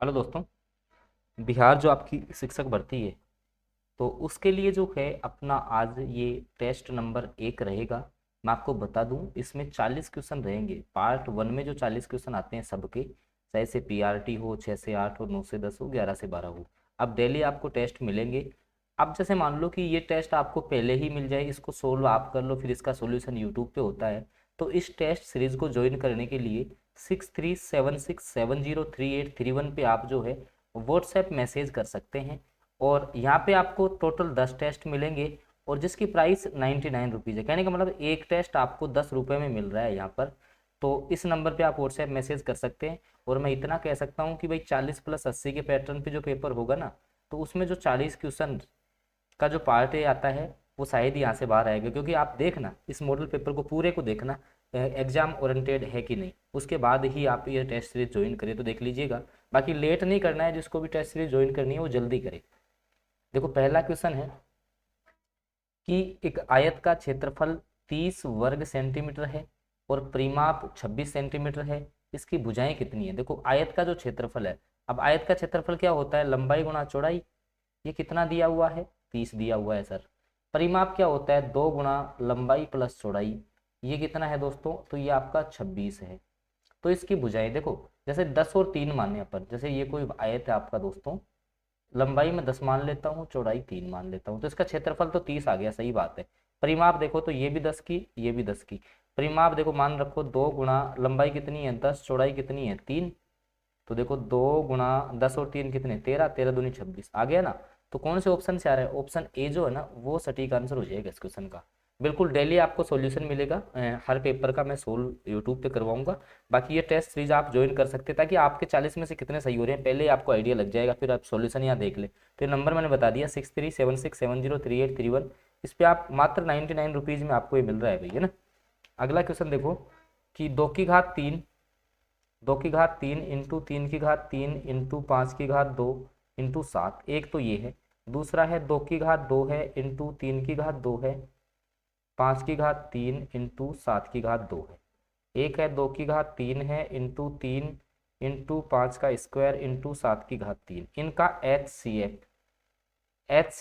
Hello दोस्तों। बिहार जो आपकी शिक्षक भर्ती है तो उसके लिए जो है अपना आज ये टेस्ट नंबर 1 रहेगा। मैं आपको बता दूं इसमें 40 क्वेश्चन रहेंगे। पार्ट 1 में जो 40 क्वेश्चन आते हैं सबके, चाहे से पीआरटी हो, 6 से 8 हो, 9 से 10 हो, 11 से 12 हो। अब डेली आपको टेस्ट मिलेंगे। अब जैसे मान लो कि ये टेस्ट आपको पहले ही मिल जाए, इसको सोल्व आप कर लो, फिर इसका सॉल्यूशन यूट्यूब पे होता है। तो इस टेस्ट सीरीज को ज्वाइन करने के लिए 6376703831 पे आप जो है व्हाट्सएप मैसेज कर सकते हैं। और यहाँ पे आपको टोटल 10 टेस्ट मिलेंगे और जिसकी प्राइस 99 रुपीज़ है। कहने का मतलब एक टेस्ट आपको 10 रुपये में मिल रहा है यहाँ पर। तो इस नंबर पे आप व्हाट्सएप मैसेज कर सकते हैं। और मैं इतना कह सकता हूँ कि भाई 40+80 के पैटर्न पे जो पेपर होगा ना, तो उसमें जो 40 क्वेश्चन का जो पार्ट ए आता है वो शायद यहाँ से बाहर आएगा। क्योंकि आप देखना इस मॉडल पेपर को पूरे को देखना, एग्जाम ओरिएंटेड है कि नहीं, उसके बाद ही आप ये टेस्ट सीरीज ज्वाइन करें तो देख लीजिएगा। बाकी लेट नहीं करना है, जिसको भी टेस्ट सीरीज ज्वाइन करनी है वो जल्दी करे। देखो पहला क्वेश्चन है कि एक आयत का क्षेत्रफल 30 वर्ग सेंटीमीटर है और परिमाप 26 सेंटीमीटर है। इसकी भुजाएं कितनी है? देखो आयत का जो क्षेत्रफल है, अब आयत का क्षेत्रफल क्या होता है? लंबाई गुणा चौड़ाई। ये कितना दिया हुआ है? 30 दिया हुआ है सर। परिमाप क्या होता है? 2 गुणा लंबाई प्लस चौड़ाई। ये कितना है दोस्तों? तो ये आपका 26 है। तो इसकी भुजाएं देखो, जैसे 10 और 3 माने अपन, जैसे ये कोई आयत है आपका दोस्तों, लंबाई में 10 मान लेता हूँ, चौड़ाई 3 मान लेता हूँ, तो इसका क्षेत्रफल तो 30 आ गया, सही बात है। परिमाप देखो तो ये भी 10 की, ये भी 10 की। परिमाप देखो मान रखो 2 गुणा लंबाई कितनी है 10, चौड़ाई कितनी है 3। तो देखो 2 गुणा 10 और 3 कितने? 13, 13 दूनी 26 आ गया ना। तो कौन से ऑप्शन से आ रहा है? ऑप्शन ए जो है ना वो सटीक आंसर हो जाएगा इस क्वेश्चन का। बिल्कुल डेली आपको सॉल्यूशन मिलेगा, हर पेपर का मैं सोल्व यूट्यूब पे करवाऊंगा। बाकी ये टेस्ट सीरीज आप ज्वाइन कर सकते हैं ताकि आपके 40 में से कितने सही हो रहे हैं पहले ही आपको आइडिया लग जाएगा, फिर आप सॉल्यूशन यहाँ देख ले। तो ये नंबर मैंने बता दिया 6376703831। इस पे आप मात्र 99 रुपीज़ में आपको ये मिल रहा है भैया ना। अगला क्वेश्चन देखो कि 2 की घात 3, 2 की घात 3 इंटू 3 की घात 3 इंटू 5 की घात 2 इंटू 7। एक तो ये है। दूसरा है 2 की घात 2 है इंटू 3 की घात 2 है, 5 की घात 3 इंटू 7 की घात 2 है। एक है 2 की घात 3 है इंटू 3 इंटू 5 का स्क्वायर इंटू 7 की घात 3। इनका एच सी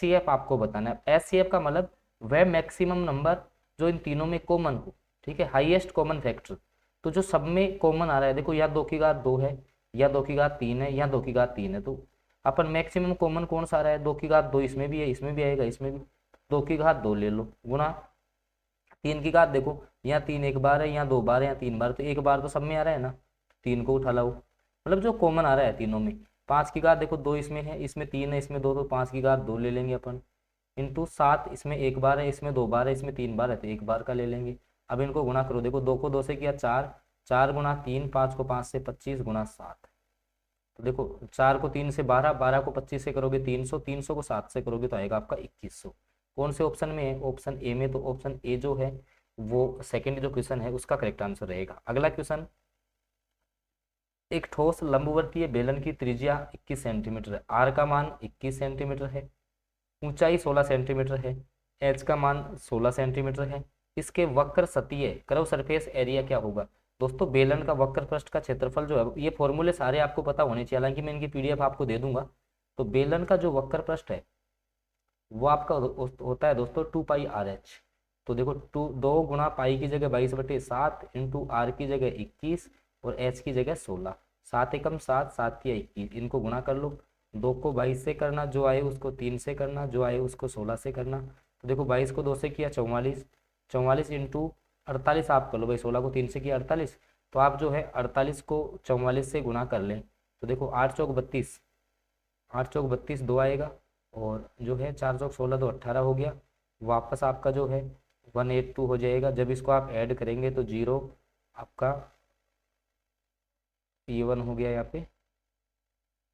एफ आपको बताना है। एच सी एफ का मतलब वह मैक्सिमम नंबर जो इन तीनों में कॉमन हो, ठीक है, हाईएस्ट कॉमन फैक्टर। तो जो सब में कॉमन आ रहा है, देखो या 2 की घात 2 है, या 2 की घात 3 है, या 2 की घात 3 है, तो अपन मैक्सिमम कॉमन कौन सा आ रहा है? 2 की घात 2 इसमें भी है, इसमें भी आएगा, इसमें भी। 2 की घात 2 ले लो गुणा 3 की घात, देखो यहाँ 3 एक बार है, यहाँ 2 बार है, यहाँ 3 बार, तो एक बार तो सब में आ रहा है ना, 3 को उठा लाओ, मतलब जो कॉमन आ रहा है तीनों में। 5 की घात देखो 2 इसमें है, इसमें 3 है, इसमें 2, तो 5 की घात 2 ले लेंगे अपन। इंटू 7, इसमें एक बार है, इसमें 2 बार है, इसमें 3 बार है, तो एक बार का ले लेंगे। अब इनको गुणा करो, देखो 2 को 2 से किया 4, 4 गुणा 3, 5 को 5 से 25 गुणा 7। तो देखो 4 को 3 से 12, 12 को 25 से करोगे 300, 300 को 7 से करोगे तो आएगा आपका 2100। कौन से ऑप्शन में है? ऑप्शन ए में। तो ऑप्शन ए जो है वो सेकंड जो क्वेश्चन है उसका करेक्ट आंसर रहेगा। अगला क्वेश्चन, एक ठोस लंबवर्तीय बेलन की त्रिज्या 21 सेंटीमीटर है, आर का मान 21 सेंटीमीटर है, ऊंचाई 16 सेंटीमीटर है, एच का मान 16 सेंटीमीटर है। इसके वक्र सतह कर्व सरफेस एरिया क्या होगा? दोस्तों बेलन का वक्र पृष्ठ का क्षेत्रफल जो है, ये फॉर्मूले सारे आपको पता होने चाहिए, हालांकि मैं इनकी पीडीएफ आपको दे दूंगा। तो बेलन का जो वक्र पृष्ठ है वो आपका होता है दोस्तों 2 पाई आर एच। तो देखो 2 गुणा पाई की जगह 22/7 इंटू आर की जगह 21 और एच की जगह 16। 7 एकम 7, 7 तिया 21, इनको गुणा कर लो। 2 को 22 से करना, जो आए उसको 3 से करना, जो आए उसको 16 से करना। तो देखो 22 को 2 से किया 44, 44 इंटू 48 आप कर लो भाई, 16 को 3 से किया 48। तो आप जो है 48 को 44 से गुणा कर लें, तो देखो 8 चौक 32, 8 चौक 32 2 आएगा, और जो है 4 चौक 16 तो 18 हो गया। वापस आपका जो है 182 हो जाएगा। जब इसको आप ऐड करेंगे तो जीरो आपका P1 हो गया यहाँ पे,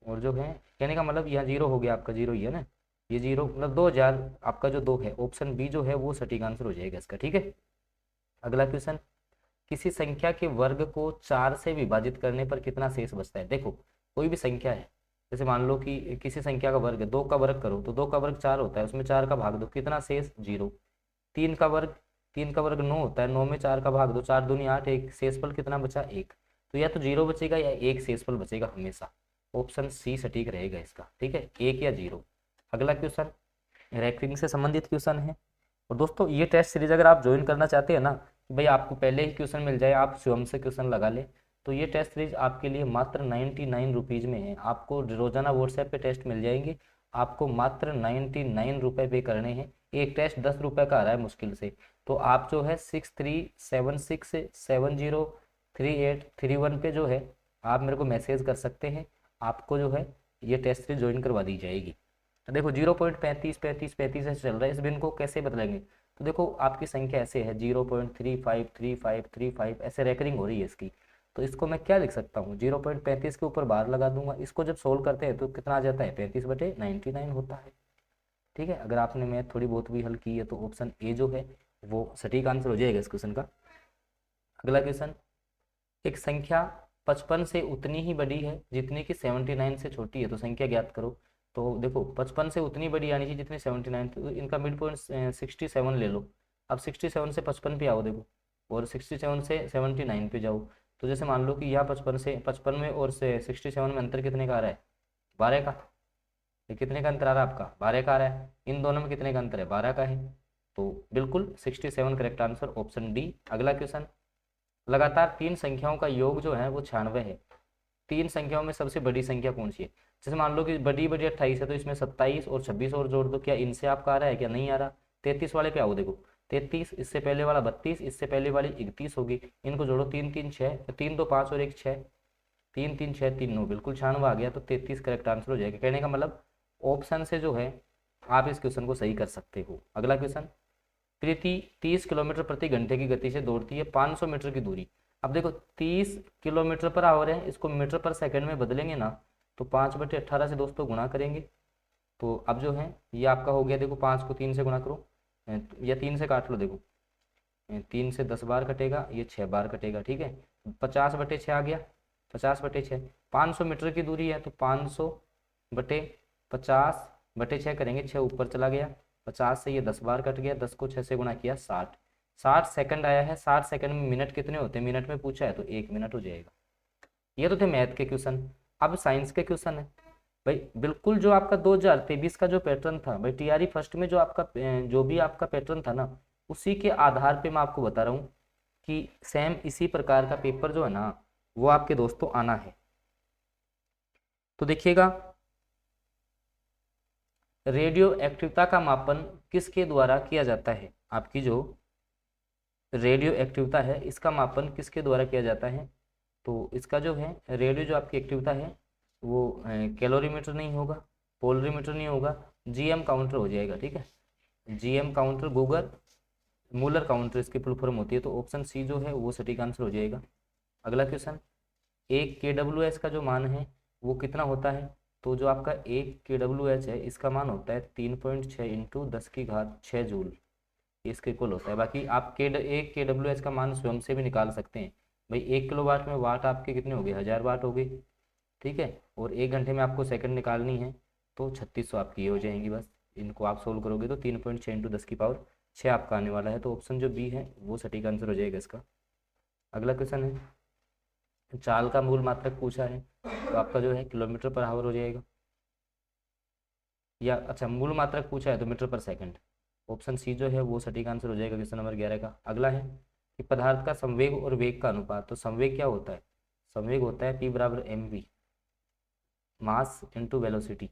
और जो है कहने का मतलब यहाँ जीरो हो गया, आपका जीरो ही है ना, ये जीरो मतलब 2000, आपका जो 2 है ऑप्शन बी जो है वो सटीक आंसर हो जाएगा इसका, ठीक है। अगला क्वेश्चन, किसी संख्या के वर्ग को 4 से विभाजित करने पर कितना शेष बचता है? देखो कोई भी संख्या है, जैसे मान लो कि किसी संख्या का वर्ग है, 2 का वर्ग करो तो 2 का वर्ग 4 होता है, उसमें 4 का भाग दो, कितना शेष? 0। 3 का वर्ग, 3 का वर्ग 9 होता है, 9 में 4 का भाग दो, 4 दूनी 8, एक शेषफल कितना बचा? 1। तो या तो 0 बचेगा या एक शेषफल बचेगा हमेशा। ऑप्शन सी सटीक रहेगा इसका, ठीक है, 1 या 0। अगला क्वेश्चन रैंकिंग से संबंधित क्वेश्चन है। और दोस्तों ये टेस्ट सीरीज अगर आप ज्वाइन करना चाहते हैं ना, कि भाई आपको पहले ही क्वेश्चन मिल जाए, आप स्वयं से क्वेश्चन लगा ले, तो ये टेस्ट सीरीज आपके लिए मात्र 99 रुपीज़ में है। आपको रोजाना व्हाट्सएप पे टेस्ट मिल जाएंगे, आपको मात्र 99 रुपये पे करने हैं। एक टेस्ट 10 रुपये का आ रहा है मुश्किल से। तो आप जो है 6376703831 पे जो है आप मेरे को मैसेज कर सकते हैं, आपको जो है ये टेस्ट सीरीज ज्वाइन करवा दी जाएगी। तो देखो 0.35 ऐसे चल रहा है, इस बिन को कैसे बदलेंगे? तो देखो आपकी संख्या ऐसे है 0.353535 ऐसे रैकरिंग हो रही है इसकी। तो इसको मैं क्या लिख सकता हूँ, 0.35 के ऊपर बार लगा दूंगा। इसको जब सोल्व करते हैं तो कितना आ जाता है, 35/99 होता है। ठीक है, अगर आपने मैथ थोड़ी बहुत भी हल की है तो ऑप्शन ए जो है वो सटीक आंसर हो जाएगा इस क्वेश्चन का। अगला क्वेश्चन, एक संख्या 55 से उतनी ही बड़ी है जितनी कि 79 से छोटी है, तो संख्या ज्ञात करो। तो देखो 55 से उतनी बड़ी आनी चाहिए जितनी 79, तो इनका मिड पॉइंट 67 ले लो। अब 67 से 55 पे आओ देखो, और 67 से 79 पे जाओ। तो जैसे मान लो कि यहाँ 55 में और से 67 में अंतर कितने का आ रहा है, 12 का। ये कितने का अंतर आ रहा है आपका, 12 का आ रहा है। इन दोनों में कितने का अंतर है, 12 का है। तो बिल्कुल 67 करेक्ट आंसर, ऑप्शन डी। अगला क्वेश्चन, लगातार 3 संख्याओं का योग जो है वो 96 है। 3 संख्याओं में सबसे बड़ी संख्या कौन सी है? जैसे मान लो कि बड़ी 28 है, तो इसमें 27 और 26 और जोड़ दो। क्या इनसे आपका आ रहा है, क्या नहीं आ रहा? 33 वाले पे आओ देखो, 33, इससे पहले वाला 32, इससे पहले वाली 31 होगी। इनको जोड़ो, 3 3 6, 3 2 5 और 1 6, 3 3 6 3 9, बिल्कुल 96 आ गया। तो 33 करेक्ट आंसर हो जाएगा। कहने का मतलब ऑप्शन से जो है आप इस क्वेश्चन को सही कर सकते हो। अगला क्वेश्चन, प्रीति 30 किलोमीटर प्रति घंटे की गति से दौड़ती है 500 मीटर की दूरी। अब देखो 30 किलोमीटर पर आवर है, इसको मीटर पर सेकंड में बदलेंगे ना, तो 5/18 से दोस्तों गुणा करेंगे। तो अब जो है ये आपका हो गया, देखो 5 को 3 से गुणा करो, या 3 से काट लो। देखो 3 से 10 बार कटेगा, ये 6 बार कटेगा, ठीक है। 50/6 आ गया, 50/6। 500 मीटर की दूरी है तो 500/50/6 करेंगे, 6 ऊपर चला गया। 50 से ये 10 बार कट गया, 10 को 6 से गुणा किया, 60। 60 सेकंड आया है। 60 सेकंड में मिनट कितने होते हैं, मिनट में पूछा है तो 1 मिनट हो जाएगा। ये तो थे मैथ के क्वेश्चन। अब साइंस के क्वेश्चन है भाई। बिल्कुल जो आपका 2023 का जो पैटर्न था भाई, टीआरई फर्स्ट में जो आपका जो भी आपका पैटर्न था ना, उसी के आधार पे मैं आपको बता रहा हूँ कि सेम इसी प्रकार का पेपर जो है ना वो आपके दोस्तों आना है। तो देखिएगा, रेडियो एक्टिवता का मापन किसके द्वारा किया जाता है? आपकी जो रेडियो एक्टिवता है इसका मापन किसके द्वारा किया जाता है? तो इसका जो है रेडियो जो आपकी एक्टिवता है वो कैलोरीमीटर नहीं होगा, पोलरीमीटर नहीं होगा, जीएम काउंटर हो जाएगा, ठीक है। GM counter, Google Muller counter इसकी फुल फॉर्म होती है। तो ऑप्शन सी जो है वो सटीक आंसर हो जाएगा। अगला क्वेश्चन, एक KWH का जो मान है वो कितना होता है? तो जो आपका एक KWH है इसका मान होता है 3.6 इंटू 10⁶ जूल, इसके इक्वल होता है। बाकी आप एक KWH का मान स्वयं से भी निकाल सकते हैं भाई। 1 किलोवाट में वाट आपके कितने हो गए, 1000 वाट हो गई, ठीक है। और 1 घंटे में आपको सेकंड निकालनी है तो 3600 आपकी ये हो जाएंगी। बस इनको आप सोल्व करोगे तो 3.6 इंटू 10⁶ आपका आने वाला है। तो ऑप्शन जो बी है वो सटीक आंसर हो जाएगा इसका। अगला क्वेश्चन है, चाल का मूल मात्रक पूछा है तो आपका जो है किलोमीटर पर आवर हो जाएगा, या अच्छा मूल मात्रक पूछा है तो मीटर पर सेकंड। ऑप्शन सी जो है वो सटीक आंसर हो जाएगा क्वेश्चन नंबर 11 का। अगला है कि पदार्थ का संवेग और वेग का अनुपात। तो संवेग क्या होता है? संवेग होता है P = mv, mass into velocity.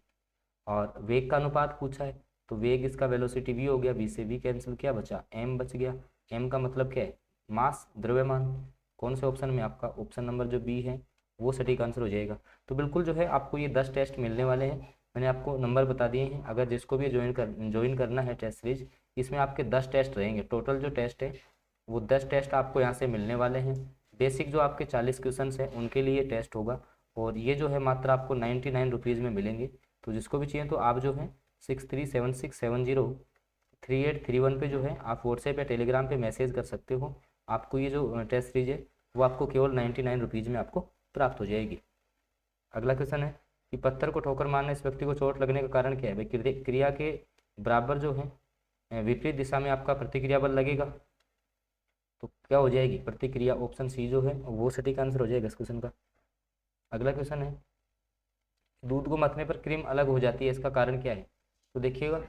और वेग का अनुपात पूछा है तो वेग इसका वेलोसिटी v हो गया, v से v कैंसिल किया, बचा m बच गया। m का मतलब क्या है, मास, द्रव्यमान। कौन से ऑप्शन में? आपका ऑप्शन नंबर जो बी है वो सटीक आंसर हो जाएगा। तो बिल्कुल जो है आपको ये 10 टेस्ट मिलने वाले हैं। मैंने आपको नंबर बता दिए हैं। अगर जिसको भी ज्वाइन करना है टेस्ट सीरीज, इसमें आपके 10 टेस्ट रहेंगे। टोटल जो टेस्ट है वो 10 टेस्ट आपको यहाँ से मिलने वाले हैं। बेसिक जो आपके 40 क्वेश्चन हैं उनके लिए टेस्ट होगा, और ये जो है मात्र आपको 99 रुपीज़ में मिलेंगे। तो जिसको भी चाहिए तो आप जो है 6376703831 पे जो है आप व्हाट्सएप या टेलीग्राम पे मैसेज कर सकते हो। आपको ये जो टेस्ट सीरीज है वो आपको केवल 99 रुपीज़ में आपको प्राप्त हो जाएगी। अगला क्वेश्चन है कि पत्थर को ठोकर मारने इस व्यक्ति को चोट लगने का कारण क्या है? भाई क्रिया के बराबर जो है विपरीत दिशा में आपका प्रतिक्रिया बल लगेगा, तो क्या हो जाएगी प्रतिक्रिया। ऑप्शन सी जो है वो सटीक आंसर हो जाएगा इस क्वेश्चन का। अगला क्वेश्चन है दूध को मथने पर क्रीम अलग हो जाती है, इसका कारण क्या है? तो देखिएगा,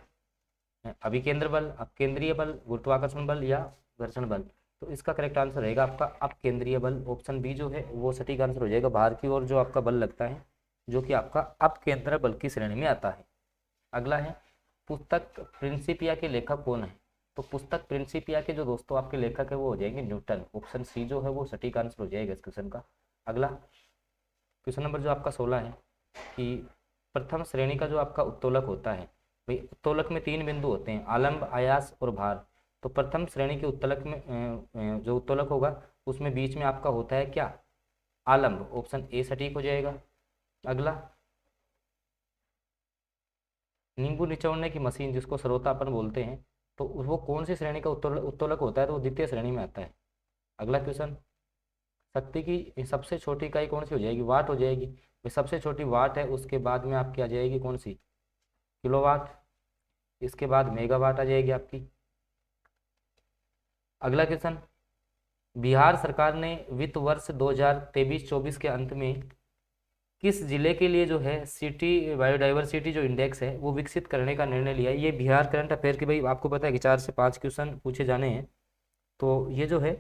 अभिकेंद्र बल, अपकेंद्रीय बल, गुरुत्वाकर्षण बल या घर्षण बल। तो इसका करेक्ट आंसर रहेगा आपका अपकेंद्रीय बल। ऑप्शन बी जो है वो सटीक आंसर हो जाएगा। बाहर की ओर जो आपका बल लगता है जो कि आपका अपकेंद्र बल की श्रेणी में आता है। अगला है पुस्तक प्रिंसिपिया के लेखक कौन है? तो पुस्तक प्रिंसिपिया के जो दोस्तों आपके लेखक है वो हो जाएंगे न्यूटन। ऑप्शन सी जो है वो सटीक आंसर हो जाएगा इस क्वेश्चन का। अगला क्वेश्चन नंबर जो आपका 16 है कि प्रथम श्रेणी का जो आपका उत्तोलक होता है, भाई उत्तोलक में 3 बिंदु होते हैं, आलंब, आयास और भार। तो प्रथम श्रेणी के उत्तोलक में जो उत्तोलक होगा उसमें बीच में आपका होता है क्या? आलंब। ऑप्शन ए सटीक हो जाएगा। अगला नींबू निचोड़ने की मशीन जिसको सरोता अपन बोलते हैं, तो वो कौन सी श्रेणी का उत्तोलक होता है? तो वो द्वितीय श्रेणी में आता है। अगला क्वेश्चन, शक्ति की सबसे छोटी इकाई कौन सी हो जाएगी? वाट हो जाएगी। भाई सबसे छोटी वाट है, उसके बाद में आपकी आ जाएगी कौन सी? किलोवाट। इसके बाद मेगावाट आ जाएगी आपकी। अगला क्वेश्चन, बिहार सरकार ने वित्त वर्ष 2023-24 के अंत में किस जिले के लिए जो है सिटी बायोडाइवर्सिटी जो इंडेक्स है वो विकसित करने का निर्णय लिया है? ये बिहार करंट अफेयर की, भाई आपको पता है कि 4 से 5 क्वेश्चन पूछे जाने हैं। तो ये जो है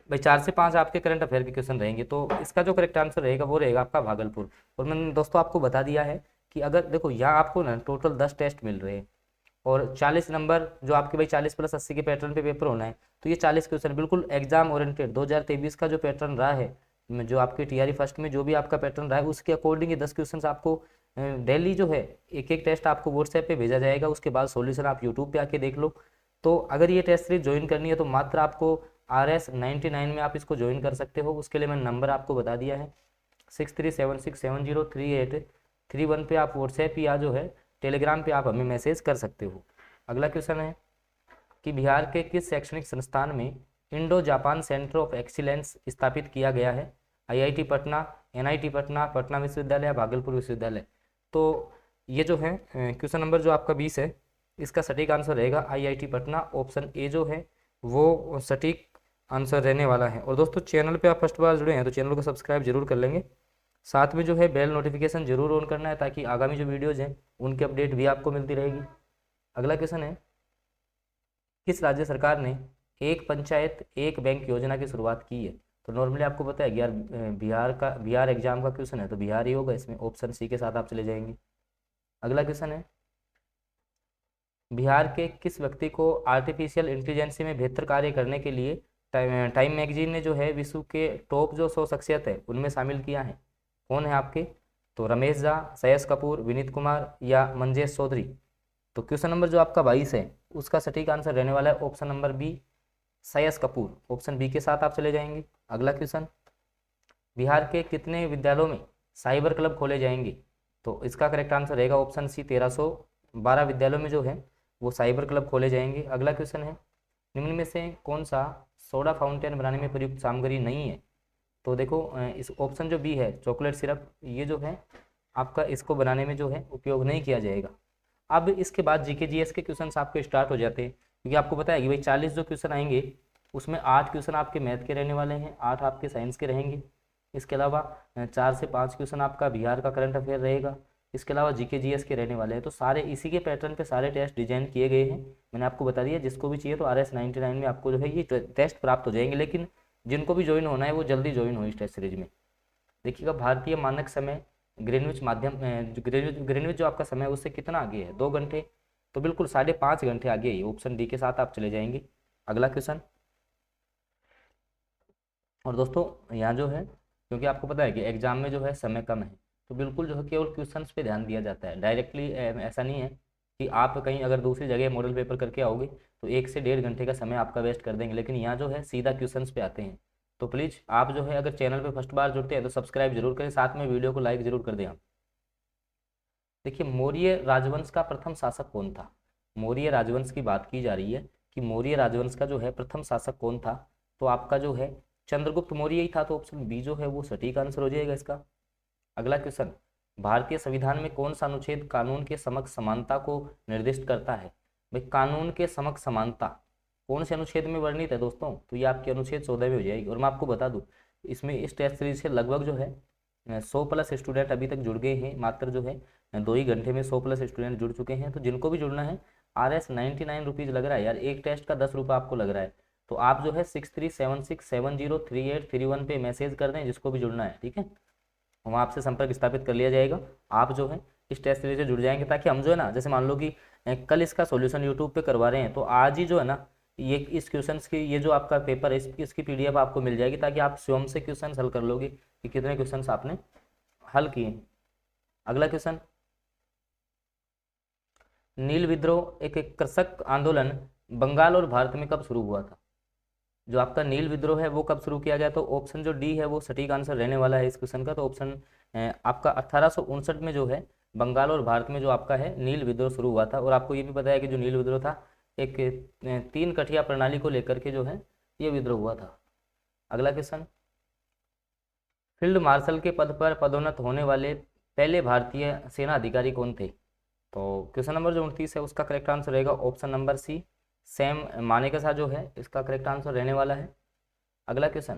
भाई 4 से 5 आपके करंट अफेयर के क्वेश्चन रहेंगे। तो इसका जो करेक्ट आंसर रहेगा वो रहेगा आपका भागलपुर। और मैंने दोस्तों आपको बता दिया है कि अगर देखो यहाँ आपको ना टोटल 10 टेस्ट मिल रहे हैं और 40 नंबर जो आपके भाई 40+80 के पैटर्न पे पेपर होना है। तो ये 40 क्वेश्चन बिल्कुल एग्जाम ओरिएंटेड 2023 का जो पैटर्न रहा है, जो आपके टीआरई फर्स्ट में जो भी आपका पैटर्न रहा है उसके अकॉर्डिंग ये 10 क्वेश्चन आपको डेली जो है एक एक टेस्ट आपको व्हाट्सएप पे भेजा जाएगा। उसके बाद सॉल्यूशन आप यूट्यूब पे आके देख लो। तो अगर ये टेस्ट सीरीज ज्वाइन करनी है तो मात्र आपको RS99 में आप इसको ज्वाइन कर सकते हो। उसके लिए मैंने नंबर आपको बता दिया है 6376703831 पे आप व्हाट्सएप या जो है टेलीग्राम पे आप हमें मैसेज कर सकते हो। अगला क्वेश्चन है कि बिहार के किस शैक्षणिक संस्थान में Indo Japan centre of excellence स्थापित किया गया है? IIT पटना, NIT पटना, पटना विश्वविद्यालय या भागलपुर विश्वविद्यालय। तो ये जो है क्वेश्चन नंबर जो आपका 20 है इसका सटीक आंसर रहेगा IIT पटना। ऑप्शन ए जो है वो सटीक आंसर रहने वाला है। और दोस्तों चैनल पे आप फर्स्ट बार जुड़े हैं तो चैनल को सब्सक्राइब जरूर कर लेंगे। साथ में जो है बेल नोटिफिकेशन जरूर ऑन करना है ताकि आगामी जो वीडियोज़ हैं उनकी अपडेट भी आपको मिलती रहेगी। अगला क्वेश्चन है, किस राज्य सरकार ने एक पंचायत एक बैंक योजना की शुरुआत की है? तो नॉर्मली आपको पता है कि यार बिहार एग्जाम का क्वेश्चन है तो बिहार ही होगा इसमें। ऑप्शन सी के साथ आप चले जाएंगे। अगला क्वेश्चन है, बिहार के किस व्यक्ति को आर्टिफिशियल इंटेलिजेंस में बेहतर कार्य करने के लिए टाइम मैगजीन ने जो है विश्व के टॉप जो 100 शख्सियत है उनमें शामिल किया है? कौन है आपके? तो रमेश झा, सयस कपूर, विनीत कुमार या मंजेश चौधरी। तो क्वेश्चन नंबर जो आपका 22 है उसका सटीक आंसर रहने वाला है ऑप्शन नंबर बी, सयस कपूर। ऑप्शन बी के साथ आप चले जाएंगे। अगला क्वेश्चन, बिहार के कितने विद्यालयों में साइबर क्लब खोले जाएंगे? तो इसका करेक्ट आंसर रहेगा ऑप्शन सी, 1312 विद्यालयों में जो है वो साइबर क्लब खोले जाएंगे। अगला क्वेश्चन है, निम्न में से कौन सा सोडा फाउंटेन बनाने में प्रयुक्त सामग्री नहीं है? तो देखो इस ऑप्शन जो बी है चॉकलेट सिरप, ये जो है आपका इसको बनाने में जो है उपयोग नहीं किया जाएगा। अब इसके बाद जीके जीएस के क्वेश्चन आपके स्टार्ट हो जाते हैं क्योंकि आपको पता है कि भाई 40 जो क्वेश्चन आएंगे उसमें 8 क्वेश्चन आपके मैथ के रहने वाले हैं, 8 आपके साइंस के रहेंगे। इसके अलावा 4 से 5 क्वेश्चन आपका बिहार का करंट अफेयर रहेगा। इसके अलावा जीके जीएस के रहने वाले हैं। तो सारे इसी के पैटर्न पे सारे टेस्ट डिजाइन किए गए हैं। मैंने आपको बता दिया जिसको भी चाहिए तो RS99 में आपको जो है ये टेस्ट प्राप्त हो जाएंगे। लेकिन जिनको भी ज्वाइन होना है वो जल्दी ज्वाइन हो इस टेस्ट सीरीज में। देखिएगा भारतीय मानक समय ग्रीनविच ग्रीनविच जो आपका समय है उससे कितना आगे है? 2 घंटे। तो बिल्कुल 5.5 घंटे आगे है। ऑप्शन डी के साथ आप चले जाएंगे। अगला क्वेश्चन, और दोस्तों यहाँ जो है क्योंकि आपको पता है कि एग्जाम में जो है समय कम है तो बिल्कुल जो है केवल क्वेश्चंस पे ध्यान दिया जाता है। डायरेक्टली ऐसा नहीं है कि आप कहीं अगर दूसरी जगह मॉडल पेपर करके आओगे तो 1 से 1.5 घंटे का समय आपका वेस्ट कर देंगे। लेकिन यहाँ जो है सीधा क्वेश्चंस पे आते हैं। तो प्लीज़ आप जो है अगर चैनल पे फर्स्ट बार जुड़ते हैं तो सब्सक्राइब जरूर करें, साथ में वीडियो को लाइक जरूर कर दें आप। देखिए मौर्य राजवंश का प्रथम शासक कौन था? मौर्य राजवंश की बात की जा रही है कि मौर्य राजवंश का जो है प्रथम शासक कौन था? तो आपका जो है चंद्रगुप्त मौर्य ही था। तो ऑप्शन बी जो है वो सटीक आंसर हो जाएगा इसका। अगला क्वेश्चन, भारतीय संविधान में कौन सा अनुच्छेद कानून के समक्ष समानता को निर्दिष्ट करता है? भाई कानून के समक्ष समानता कौन से अनुच्छेद में वर्णित है दोस्तों? तो ये आपके अनुच्छेद 14 में हो जाएगी। और मैं आपको बता दूं इसमें इस टेस्ट सीरीज से लगभग जो है 100+ स्टूडेंट अभी तक जुड़ गए हैं, मात्र जो है 2 ही घंटे में 100+ स्टूडेंट जुड़ चुके हैं। तो जिनको भी जुड़ना है, RS 99 रुपीज़ लग रहा है यार, एक टेस्ट का 10 रुपये आपको लग रहा है। तो आप जो है 6376703831 पे मैसेज कर दें जिसको भी जुड़ना है, ठीक है, वहाँ आपसे संपर्क स्थापित कर लिया जाएगा। आप जो है इस टेस्ट सीरीज से जुड़ जाएंगे, ताकि हम जो है ना, जैसे मान लो कि कल इसका सॉल्यूशन यूट्यूब पे करवा रहे हैं, तो आज ही जो है ना ये इस क्वेश्चंस की, ये जो आपका पेपर है इसकी PDF आपको मिल जाएगी, ताकि आप स्वयं से क्वेश्चन हल कर लोगे कि कितने क्वेश्चन आपने हल किए। अगला क्वेश्चन, नील विद्रोह एक कृषक आंदोलन बंगाल और भारत में कब शुरू हुआ था? जो आपका नील विद्रोह है वो कब शुरू किया गया? तो ऑप्शन जो डी है वो सटीक आंसर रहने वाला है इस क्वेश्चन का। तो ऑप्शन आपका 1859 में जो है बंगाल और भारत में जो आपका है नील विद्रोह शुरू हुआ था। और आपको ये भी पता है कि जो नील विद्रोह था एक 3 कठिया प्रणाली को लेकर के जो है ये विद्रोह हुआ था। अगला क्वेश्चन, फील्ड मार्शल के पद पर पदोन्नत होने वाले पहले भारतीय सेना अधिकारी कौन थे? तो क्वेश्चन नंबर जो 29 है उसका करेक्ट आंसर रहेगा option number C, Sam Manekshaw जो है इसका करेक्ट आंसर रहने वाला है। अगला क्वेश्चन,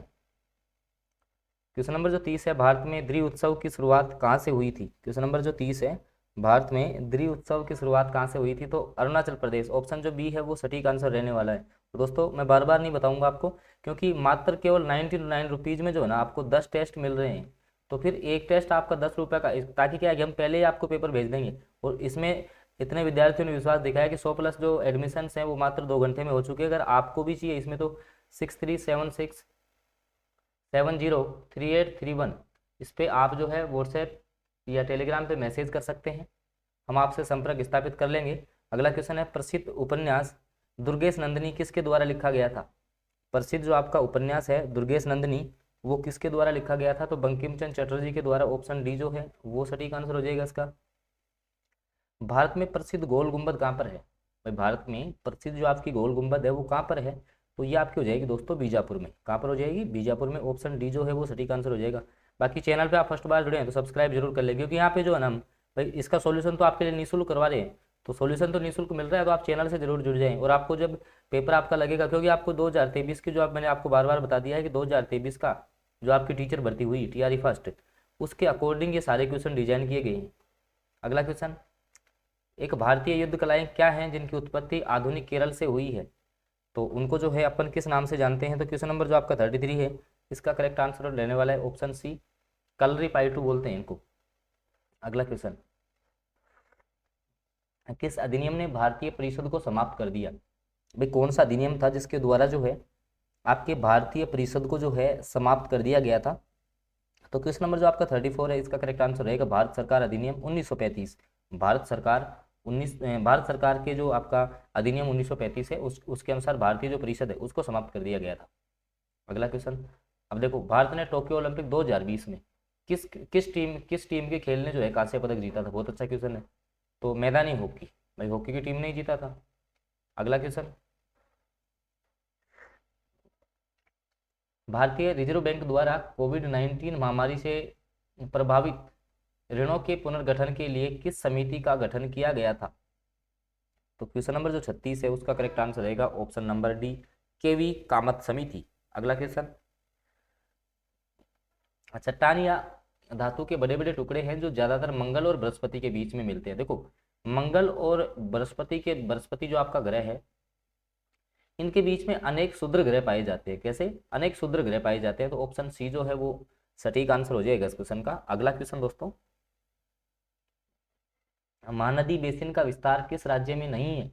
क्वेश्चन नंबर जो 30 है, भारत में द्रि उत्सव की शुरुआत कहाँ से हुई थी? क्वेश्चन नंबर जो 30 है, भारत में द्रि उत्सव की शुरुआत कहाँ से हुई थी? तो अरुणाचल प्रदेश, ऑप्शन जो बी है वो सटीक आंसर रहने वाला है। तो दोस्तों मैं बार बार नहीं बताऊंगा आपको, क्योंकि मात्र केवल 99 रुपीज़ में जो है ना आपको 10 टेस्ट मिल रहे हैं। तो फिर एक टेस्ट आपका 10 रुपये का, ताकि क्या है कि हम पहले ही आपको पेपर भेज देंगे। और इसमें इतने विद्यार्थियों ने विश्वास दिखाया कि 100+ जो एडमिशन्स हैं वो मात्र 2 घंटे में हो चुके हैं। अगर आपको भी चाहिए इसमें तो 6376703831 इस पर आप जो है व्हाट्सएप या टेलीग्राम पे मैसेज कर सकते हैं, हम आपसे संपर्क स्थापित कर लेंगे। अगला क्वेश्चन है, प्रसिद्ध उपन्यास दुर्गेश नंदिनी किसके द्वारा लिखा गया था? प्रसिद्ध जो आपका उपन्यास है दुर्गेश नंदिनी वो किसके द्वारा लिखा गया था? तो बंकिम चंद्र चटर्जी के द्वारा, ऑप्शन डी जो है वो सटीक आंसर हो जाएगा इसका। भारत में प्रसिद्ध गोल गुंबद कहाँ पर है? भाई भारत में प्रसिद्ध जो आपकी गोल गुंबद है वो कहाँ पर है? तो ये आपकी हो जाएगी दोस्तों बीजापुर में। कहाँ पर हो जाएगी? बीजापुर में, ऑप्शन डी जो है वो सटीक आंसर हो जाएगा। बाकी चैनल पे आप फर्स्ट बार जुड़े हैं तो सब्सक्राइब जरूर कर ले, क्योंकि यहाँ पे जो है ना भाई इसका सॉल्यूशन तो आपके लिए निःशुल्क करवा रहे हैं, तो सॉल्यूशन तो निःशुल्क मिल रहा है, तो आप चैनल से जरूर जुड़ जाएं। और आपको जब पेपर आपका लगेगा, क्योंकि आपको 2023 की जो मैंने आपको बार बार बता दिया है कि 2023 का जो आपकी टीचर भर्ती हुई TRE फर्स्ट, उसके अकॉर्डिंग ये सारे क्वेश्चन डिजाइन किए गए हैं। अगला क्वेश्चन, एक भारतीय युद्ध कलाएं क्या हैं जिनकी उत्पत्ति आधुनिक केरल से हुई है? तो उनको जो है अपन किस नाम से जानते हैं? तो क्वेश्चन नंबर जो आपका 33 है इसका करेक्ट आंसर रहने वाला है ऑप्शन सी, कलरी पाइटू बोलते हैं इनको। अगला क्वेश्चन, किस अधिनियम ने भारतीय परिषद को समाप्त कर दिया? भाई कौन सा अधिनियम था जिसके द्वारा जो है आपके भारतीय परिषद को जो है समाप्त कर दिया गया था? तो क्वेश्चन नंबर जो आपका 34 है इसका करेक्ट आंसर रहेगा भारत सरकार अधिनियम 1935। भारत सरकार के जो आपका अधिनियम 1935 है उसके अनुसार भारतीय जो परिषद है उसको समाप्त कर दिया गया था। अगला क्वेश्चन, अब देखो भारत ने टोक्यो ओलंपिक 2020 में किस टीम के खेल ने जो है कांस्य पदक जीता था? बहुत अच्छा क्वेश्चन है। तो मैदानी हॉकी, भाई हॉकी की टीम ने ही जीता था। अगला क्वेश्चन, भारतीय रिजर्व बैंक द्वारा कोविड-19 महामारी से प्रभावित ऋणों के पुनर्गठन के लिए किस समिति का गठन किया गया था? तो क्वेश्चन नंबर जो 36 है उसका करेक्ट आंसर रहेगा option number D, KV Kamat समिति। अगला क्वेश्चन, चट्टान या धातु के बड़े बड़े टुकड़े हैं जो ज्यादातर मंगल और बृहस्पति के बीच में मिलते हैं। देखो मंगल और बृहस्पति जो आपका ग्रह है इनके बीच में अनेक क्षुद्र ग्रह पाए जाते हैं। कैसे अनेक क्षुद्र ग्रह पाए जाते हैं? तो ऑप्शन सी जो है वो सटीक आंसर हो जाएगा इस क्वेश्चन का। अगला क्वेश्चन दोस्तों, महानदी बेसिन का विस्तार किस राज्य में नहीं है?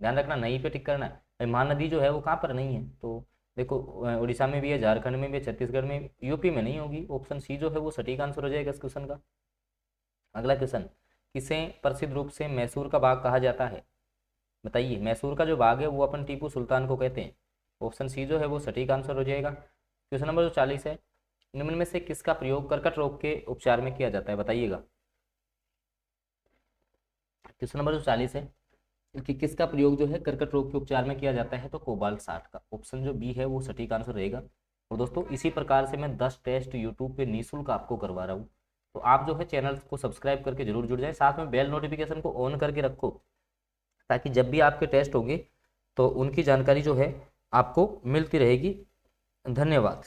ध्यान रखना, नहीं पे टिक करना है। महानदी जो है वो कहाँ पर नहीं है? तो देखो उड़ीसा में भी है, झारखंड में भी है, छत्तीसगढ़ में, यूपी में नहीं होगी। ऑप्शन सी जो है वो सटीक आंसर हो जाएगा इस क्वेश्चन का। अगला क्वेश्चन, किसे प्रसिद्ध रूप से मैसूर का बाग कहा जाता है? बताइए, मैसूर का जो बाग है वो अपन टीपू सुल्तान को कहते हैं। ऑप्शन सी जो है वो सटीक आंसर हो जाएगा। क्वेश्चन नंबर जो 40 है, निम्न में से किसका प्रयोग कर्कट रोग के उपचार में किया जाता है? बताइएगा। क्वेश्चन नंबर जो 40 है कि किसका प्रयोग जो है कर्कट रोग के उपचार में किया जाता है? तो कोबाल्ट 60 का, ऑप्शन जो बी है वो सटीक आंसर रहेगा। और दोस्तों इसी प्रकार से मैं 10 टेस्ट यूट्यूब पे निःशुल्क आपको करवा रहा हूँ, तो आप जो है चैनल को सब्सक्राइब करके जरूर जुड़ जाएं, साथ में बेल नोटिफिकेशन को ऑन करके रखो, ताकि जब भी आपके टेस्ट होंगे तो उनकी जानकारी जो है आपको मिलती रहेगी। धन्यवाद।